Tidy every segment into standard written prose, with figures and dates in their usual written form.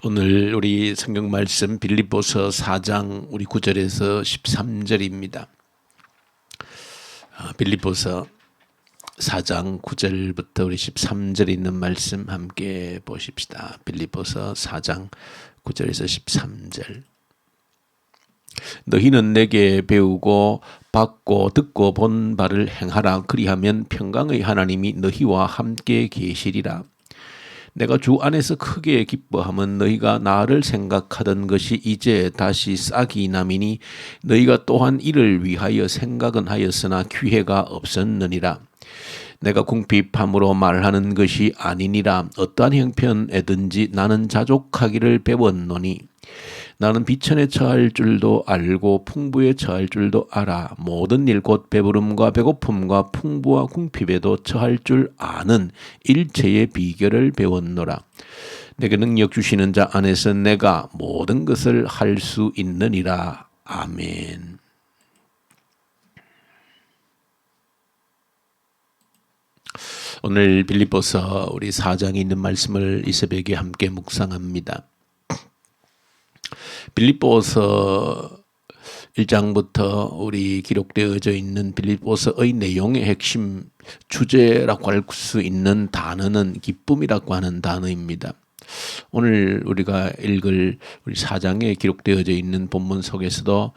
오늘 우리 성경 말씀 빌립보서 4장 우리 9절에서 13절입니다. 빌립보서 4장 9절부터 우리 13절 있는 말씀 함께 보십시다. 빌립보서 4장 9절에서 13절. 너희는 내게 배우고 받고 듣고 본 바를 행하라. 그리하면 평강의 하나님이 너희와 함께 계시리라. 내가 주 안에서 크게 기뻐함은 너희가 나를 생각하던 것이 이제 다시 싹이 남이니 너희가 또한 이를 위하여 생각은 하였으나 기회가 없었느니라. 내가 궁핍함으로 말하는 것이 아니니라. 어떠한 형편에든지 나는 자족하기를 배웠노니 나는 비천에 처할 줄도 알고 풍부에 처할 줄도 알아. 모든 일 곧 배부름과 배고픔과 풍부와 궁핍에도 처할 줄 아는 일체의 비결을 배웠노라. 내게 능력 주시는 자 안에서 내가 모든 것을 할 수 있느니라. 아멘. 오늘 빌립보서 우리 4장에 있는 말씀을 이 새벽에 함께 묵상합니다. 빌립보서 1장부터 우리 기록되어져 있는 빌립보서의 내용의 핵심 주제라고 할 수 있는 단어는 기쁨이라고 하는 단어입니다. 오늘 우리가 읽을 우리 4장에 기록되어져 있는 본문 속에서도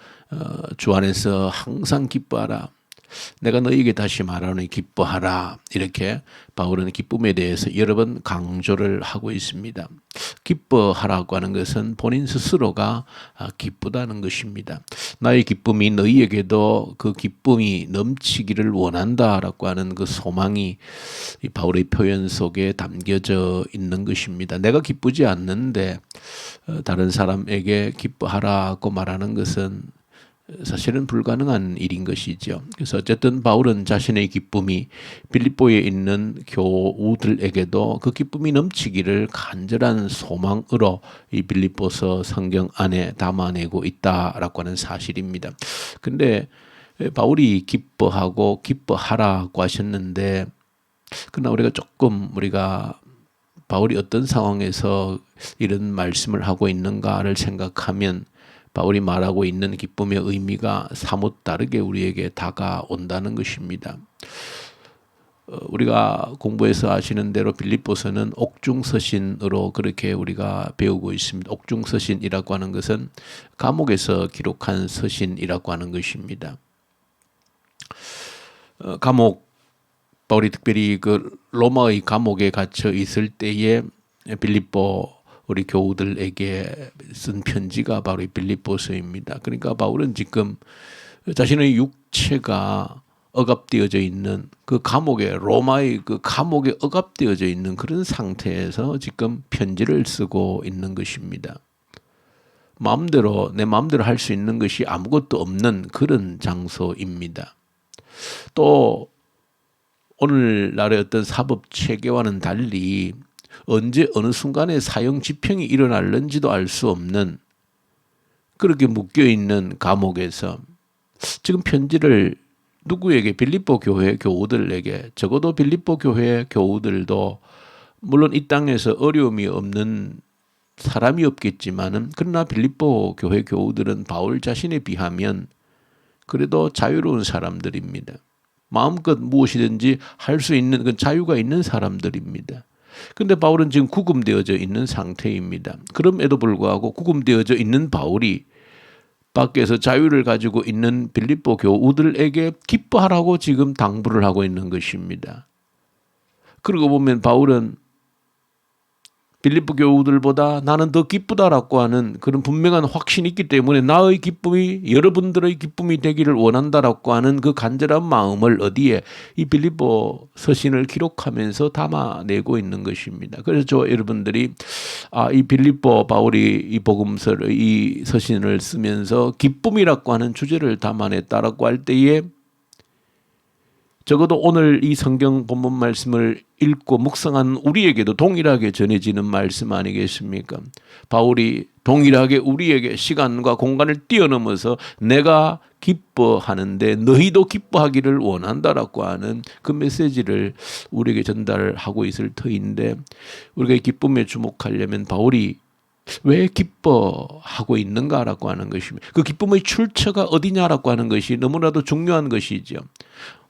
주 안에서 항상 기뻐하라. 내가 너희에게 다시 말하노니 기뻐하라. 이렇게 바울은 기쁨에 대해서 여러 번 강조를 하고 있습니다. 기뻐하라고 하는 것은 본인 스스로가 기쁘다는 것입니다. 나의 기쁨이 너희에게도 그 기쁨이 넘치기를 원한다라고 하는 그 소망이 이 바울의 표현 속에 담겨져 있는 것입니다. 내가 기쁘지 않는데 다른 사람에게 기뻐하라고 말하는 것은 사실은 불가능한 일인 것이죠. 그래서 어쨌든 바울은 자신의 기쁨이 빌립보에 있는 교우들에게도 그 기쁨이 넘치기를 간절한 소망으로 이 빌립보서 성경 안에 담아내고 있다라고 하는 사실입니다. 근데 바울이 기뻐하고 기뻐하라고 하셨는데 그러나 우리가 바울이 어떤 상황에서 이런 말씀을 하고 있는가를 생각하면 바울이 말하고 있는 기쁨의 의미가 사뭇 다르게 우리에게 다가온다는 것입니다. 우리가 공부해서 아시는 대로 빌립보서는 옥중서신으로 그렇게 우리가 배우고 있습니다. 옥중서신이라고 하는 것은 감옥에서 기록한 서신이라고 하는 것입니다. 바울이 특별히 그 로마의 감옥에 갇혀 있을 때에 빌립보 우리 교우들에게 쓴 편지가 바로 이 빌립보서입니다. 그러니까 바울은 지금 자신의 육체가 억압되어져 있는 그 감옥에 로마의 그 감옥에 억압되어져 있는 그런 상태에서 지금 편지를 쓰고 있는 것입니다. 내 마음대로 할 수 있는 것이 아무것도 없는 그런 장소입니다. 또 오늘날의 어떤 사법 체계와는 달리 언제 어느 순간에 사형 집행이 일어날는지도 알 수 없는 그렇게 묶여있는 감옥에서 지금 편지를 누구에게 빌립보 교회 교우들에게 적어도 빌립보 교회 교우들도 물론 이 땅에서 어려움이 없는 사람이 없겠지만은 그러나 빌립보 교회 교우들은 바울 자신에 비하면 그래도 자유로운 사람들입니다. 마음껏 무엇이든지 할 수 있는 그 자유가 있는 사람들입니다. 그런데 바울은 지금 구금되어져 있는 상태입니다. 그럼에도 불구하고 구금되어져 있는 바울이 밖에서 자유를 가지고 있는 빌립보 교우들에게 기뻐하라고 지금 당부를 하고 있는 것입니다. 그러고 보면 바울은 빌립보 교우들보다 나는 더 기쁘다라고 하는 그런 분명한 확신이 있기 때문에 나의 기쁨이 여러분들의 기쁨이 되기를 원한다라고 하는 그 간절한 마음을 어디에 이 빌립보 서신을 기록하면서 담아내고 있는 것입니다. 그래서 여러분들이 이 빌립보 바울이 이 복음서를 이 서신을 쓰면서 기쁨이라고 하는 주제를 담아냈다라고 할 때에 적어도 오늘 이 성경 본문 말씀을 읽고 묵상한 우리에게도 동일하게 전해지는 말씀 아니겠습니까? 바울이 동일하게 우리에게 시간과 공간을 뛰어넘어서 내가 기뻐하는데 너희도 기뻐하기를 원한다라고 하는 그 메시지를 우리에게 전달하고 있을 터인데 우리가 이 기쁨에 주목하려면 바울이 왜 기뻐하고 있는가라고 하는 것입니다. 그 기쁨의 출처가 어디냐라고 하는 것이 너무나도 중요한 것이죠.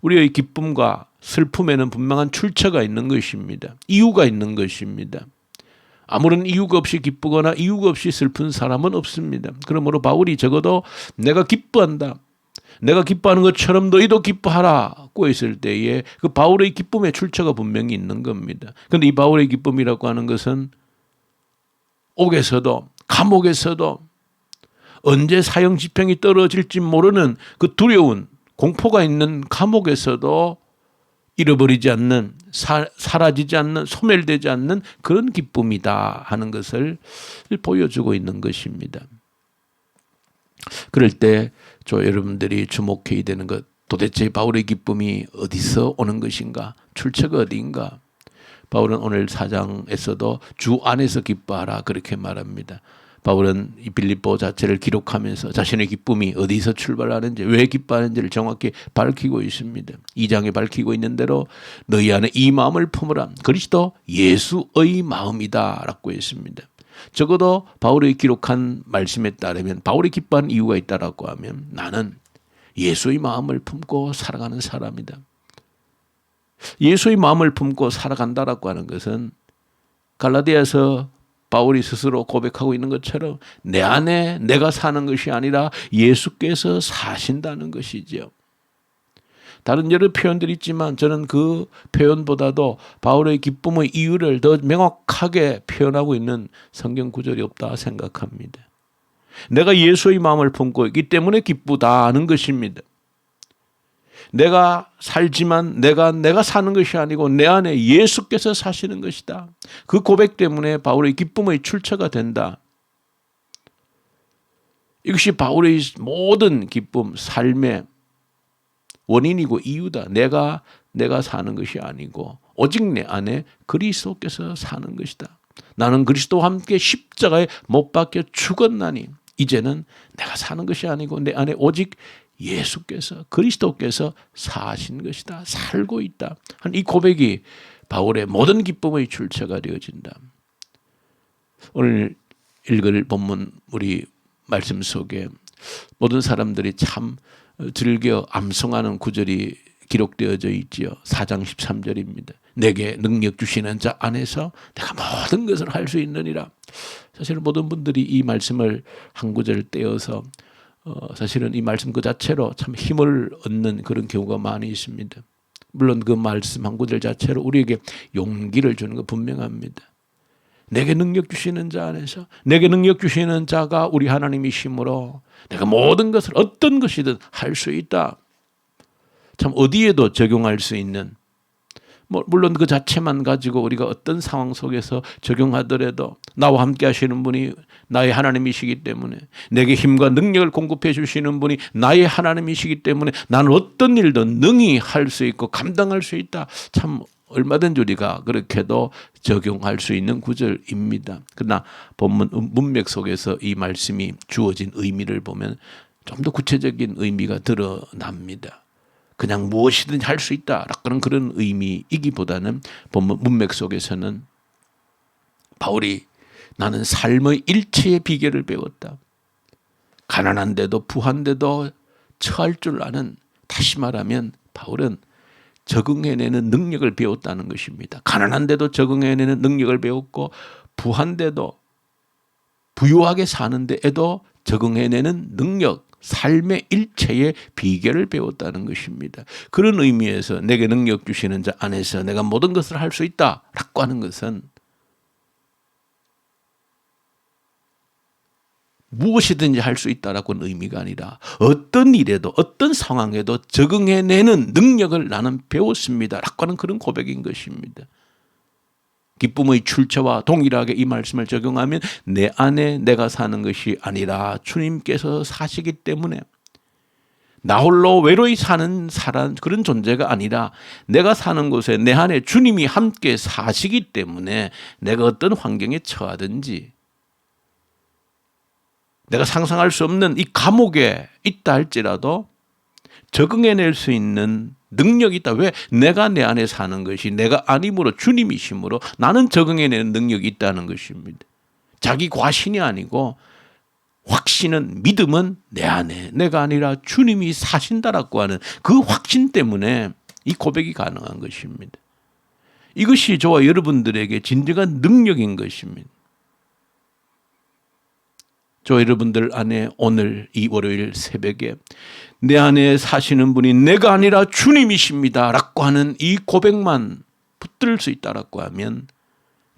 우리의 기쁨과 슬픔에는 분명한 출처가 있는 것입니다. 이유가 있는 것입니다. 아무런 이유가 없이 기쁘거나 이유가 없이 슬픈 사람은 없습니다. 그러므로 바울이 적어도 내가 기뻐한다, 내가 기뻐하는 것처럼 너희도 기뻐하라고 했을 때에 그 바울의 기쁨의 출처가 분명히 있는 겁니다. 그런데 이 바울의 기쁨이라고 하는 것은 옥에서도 감옥에서도 언제 사형 집행이 떨어질지 모르는 그 두려운 공포가 있는 감옥에서도 잃어버리지 않는, 사라지지 않는, 소멸되지 않는 그런 기쁨이다 하는 것을 보여주고 있는 것입니다. 그럴 때 여러분들이 주목해야 되는 것, 도대체 바울의 기쁨이 어디서 오는 것인가? 출처가 어디인가? 바울은 오늘 4장에서도 주 안에서 기뻐하라 그렇게 말합니다. 바울은 이 빌립보 자체를 기록하면서 자신의 기쁨이 어디서 출발하는지, 왜 기뻐하는지를 정확히 밝히고 있습니다. 2장에 밝히고 있는 대로 너희 안에 이 마음을 품으라. 그리스도 예수의 마음이다 라고 했습니다. 적어도 바울이 기록한 말씀에 따르면 바울이 기뻐한 이유가 있다라고 하면 나는 예수의 마음을 품고 살아가는 사람이다. 예수의 마음을 품고 살아간다라고 하는 것은 갈라디아서 바울이 스스로 고백하고 있는 것처럼 내 안에 내가 사는 것이 아니라 예수께서 사신다는 것이죠. 다른 여러 표현들이 있지만 저는 그 표현보다도 바울의 기쁨의 이유를 더 명확하게 표현하고 있는 성경 구절이 없다 생각합니다. 내가 예수의 마음을 품고 있기 때문에 기쁘다는 것입니다. 내가 살지만 내가 사는 것이 아니고 내 안에 예수께서 사시는 것이다. 그 고백 때문에 바울의 기쁨의 출처가 된다. 이것이 바울의 모든 기쁨, 삶의 원인이고 이유다. 내가 사는 것이 아니고 오직 내 안에 그리스도께서 사는 것이다. 나는 그리스도와 함께 십자가에 못 박혀 죽었나니 이제는 내가 사는 것이 아니고 내 안에 오직 예수께서, 그리스도께서 사신 것이다. 살고 있다. 이 고백이 바울의 모든 기쁨의 출처가 되어진다. 오늘 읽을 본문 우리 말씀 속에 모든 사람들이 참 즐겨 암송하는 구절이 기록되어져 있지요. 4장 13절입니다. 내게 능력 주시는 자 안에서 내가 모든 것을 할 수 있느니라. 사실은 모든 분들이 이 말씀을 한 구절 떼어서 사실은 이 말씀 그 자체로 참 힘을 얻는 그런 경우가 많이 있습니다. 물론 그 말씀 한 구절 자체로 우리에게 용기를 주는 거 분명합니다. 내게 능력 주시는 자 안에서, 내게 능력 주시는 자가 우리 하나님이시므로 내가 모든 것을 어떤 것이든 할 수 있다. 참 어디에도 적용할 수 있는, 물론 그 자체만 가지고 우리가 어떤 상황 속에서 적용하더라도 나와 함께 하시는 분이 나의 하나님이시기 때문에, 내게 힘과 능력을 공급해 주시는 분이 나의 하나님이시기 때문에 나는 어떤 일도 능히 할 수 있고 감당할 수 있다. 참 얼마든지 우리가 그렇게도 적용할 수 있는 구절입니다. 그러나 본문 문맥 속에서 이 말씀이 주어진 의미를 보면 좀 더 구체적인 의미가 드러납니다. 그냥 무엇이든지 할 수 있다라는 그런 의미이기보다는 본문 문맥 속에서는 바울이 나는 삶의 일체의 비결을 배웠다. 가난한데도 부한데도 처할 줄 아는, 다시 말하면 바울은 적응해내는 능력을 배웠다는 것입니다. 가난한데도 적응해내는 능력을 배웠고 부한데도 부유하게 사는데에도 적응해내는 능력, 삶의 일체의 비결을 배웠다는 것입니다. 그런 의미에서 내게 능력 주시는 자 안에서 내가 모든 것을 할 수 있다라고 하는 것은 무엇이든지 할 수 있다라고는 의미가 아니라 어떤 일에도 어떤 상황에도 적응해내는 능력을 나는 배웠습니다라고 하는 그런 고백인 것입니다. 기쁨의 출처와 동일하게 이 말씀을 적용하면 내 안에 내가 사는 것이 아니라 주님께서 사시기 때문에 나 홀로 외로이 사는 그런 존재가 아니라 내가 사는 곳에 내 안에 주님이 함께 사시기 때문에 내가 어떤 환경에 처하든지 내가 상상할 수 없는 이 감옥에 있다 할지라도 적응해낼 수 있는 능력이 있다. 왜? 내가 내 안에 사는 것이 내가 아님으로 주님이심으로 나는 적응해내는 능력이 있다는 것입니다. 자기 과신이 아니고 확신은, 믿음은 내 안에 내가 아니라 주님이 사신다라고 하는 그 확신 때문에 이 고백이 가능한 것입니다. 이것이 저와 여러분들에게 진정한 능력인 것입니다. 저 여러분들 안에 오늘 이 월요일 새벽에 내 안에 사시는 분이 내가 아니라 주님이십니다 라고 하는 이 고백만 붙들 수 있다라고 하면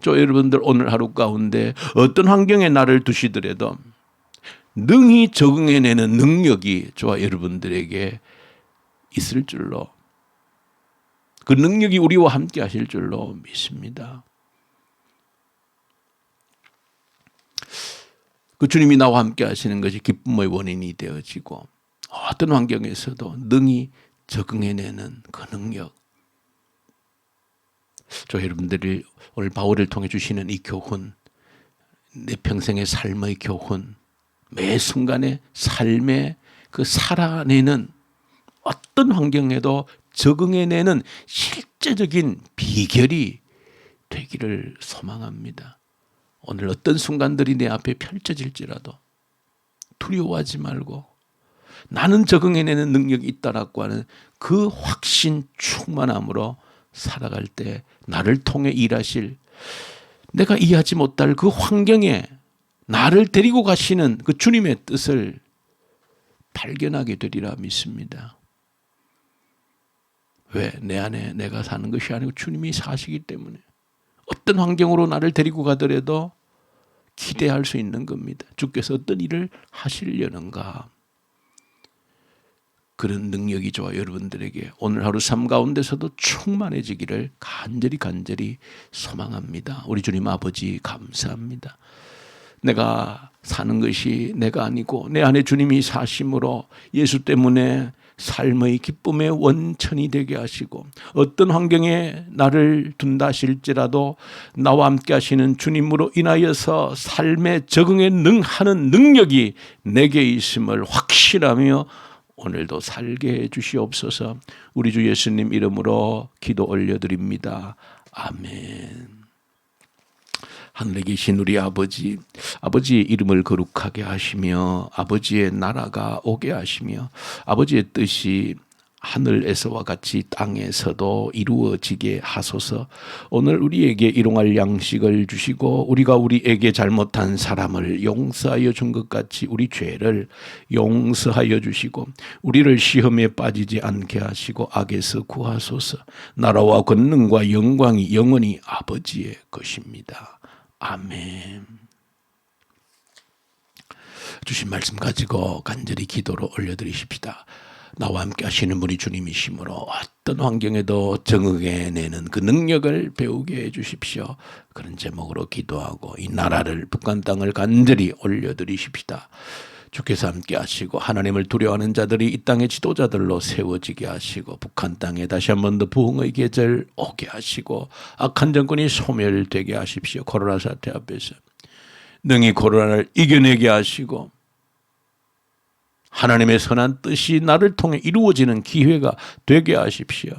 저 여러분들 오늘 하루 가운데 어떤 환경에 나를 두시더라도 능히 적응해내는 능력이 저와 여러분들에게 있을 줄로, 그 능력이 우리와 함께 하실 줄로 믿습니다. 그 주님이 나와 함께 하시는 것이 기쁨의 원인이 되어지고 어떤 환경에서도 능히 적응해내는 그 능력, 저 여러분들이 오늘 바울을 통해 주시는 이 교훈, 내 평생의 삶의 교훈, 매 순간의 삶의 그 살아내는 어떤 환경에도 적응해내는 실제적인 비결이 되기를 소망합니다. 오늘 어떤 순간들이 내 앞에 펼쳐질지라도 두려워하지 말고 나는 적응해내는 능력이 있다라고 하는 그 확신 충만함으로 살아갈 때 나를 통해 일하실, 내가 이해하지 못할 그 환경에 나를 데리고 가시는 그 주님의 뜻을 발견하게 되리라 믿습니다. 왜? 내 안에 내가 사는 것이 아니고 주님이 사시기 때문에 어떤 환경으로 나를 데리고 가더라도 기대할 수 있는 겁니다. 주께서 어떤 일을 하시려는가. 그런 능력이 저와 여러분들에게 오늘 하루 삶 가운데서도 충만해지기를 간절히 소망합니다. 우리 주님 아버지 감사합니다. 내가 사는 것이 내가 아니고 내 안에 주님이 사심으로 예수 때문에 삶의 기쁨의 원천이 되게 하시고 어떤 환경에 나를 둔다 하실지라도 나와 함께 하시는 주님으로 인하여서 삶에 적응에 능하는 능력이 내게 있음을 확신하며 오늘도 살게 해 주시옵소서. 우리 주 예수님 이름으로 기도 올려드립니다. 아멘. 하늘에 계신 우리 아버지, 아버지의 이름을 거룩하게 하시며 아버지의 나라가 오게 하시며 아버지의 뜻이 하늘에서와 같이 땅에서도 이루어지게 하소서. 오늘 우리에게 일용할 양식을 주시고 우리가 우리에게 잘못한 사람을 용서하여 준 것 같이 우리 죄를 용서하여 주시고 우리를 시험에 빠지지 않게 하시고 악에서 구하소서. 나라와 권능과 영광이 영원히 아버지의 것입니다. 아멘. 주신 말씀 가지고 간절히 기도로 올려드리십시다. 나와 함께 하시는 분이 주님이시므로 어떤 환경에도 적응해내는 그 능력을 배우게 해주십시오. 그런 제목으로 기도하고 이 나라를, 북한 땅을 간절히 올려드리십시다. 주께서 함께 하시고 하나님을 두려워하는 자들이 이 땅의 지도자들로 세워지게 하시고 북한 땅에 다시 한 번 더 부흥의 계절 오게 하시고 악한 정권이 소멸되게 하십시오. 코로나 사태 앞에서 능히 코로나를 이겨내게 하시고 하나님의 선한 뜻이 나를 통해 이루어지는 기회가 되게 하십시오.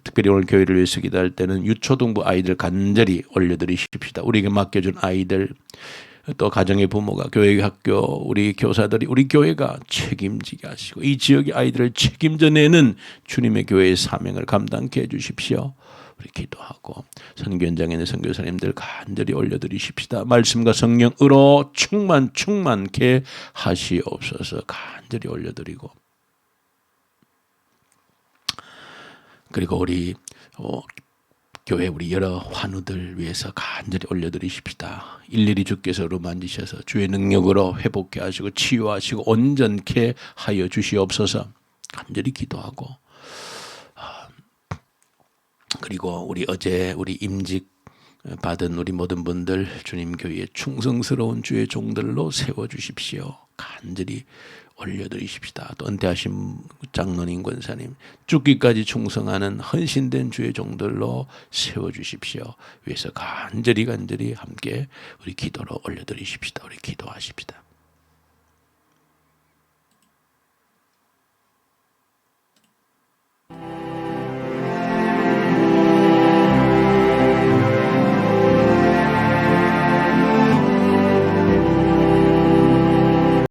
특별히 오늘 교회를 위해서 기도할 때는 유초등부 아이들 간절히 올려드리십시다. 우리에게 맡겨준 아이들, 또 가정의 부모가, 교회 학교, 우리 교사들이 우리 교회가 책임지게 하시고 이 지역의 아이들을 책임져내는 주님의 교회의 사명을 감당케 해주십시오. 우리 기도하고 선교 현장에 있는 선교사님들 간절히 올려드리십시다. 말씀과 성령으로 충만케 하시옵소서. 간절히 올려드리고 그리고 우리 교회 우리 여러 환우들 위해서 간절히 올려드리십시다. 일일이 주께서 만지셔서 주의 능력으로 회복케 하시고 치유하시고 온전케 하여 주시옵소서. 간절히 기도하고 그리고 우리 어제 우리 임직 받은 우리 모든 분들 주님 교회에 충성스러운 주의 종들로 세워주십시오. 간절히 올려드리십시다. 또 은퇴하신 장로님, 권사님 죽기까지 충성하는 헌신된 주의 종들로 세워주십시오. 위해서 간절히 함께 우리 기도로 올려드리십시다. 우리 기도하십시다.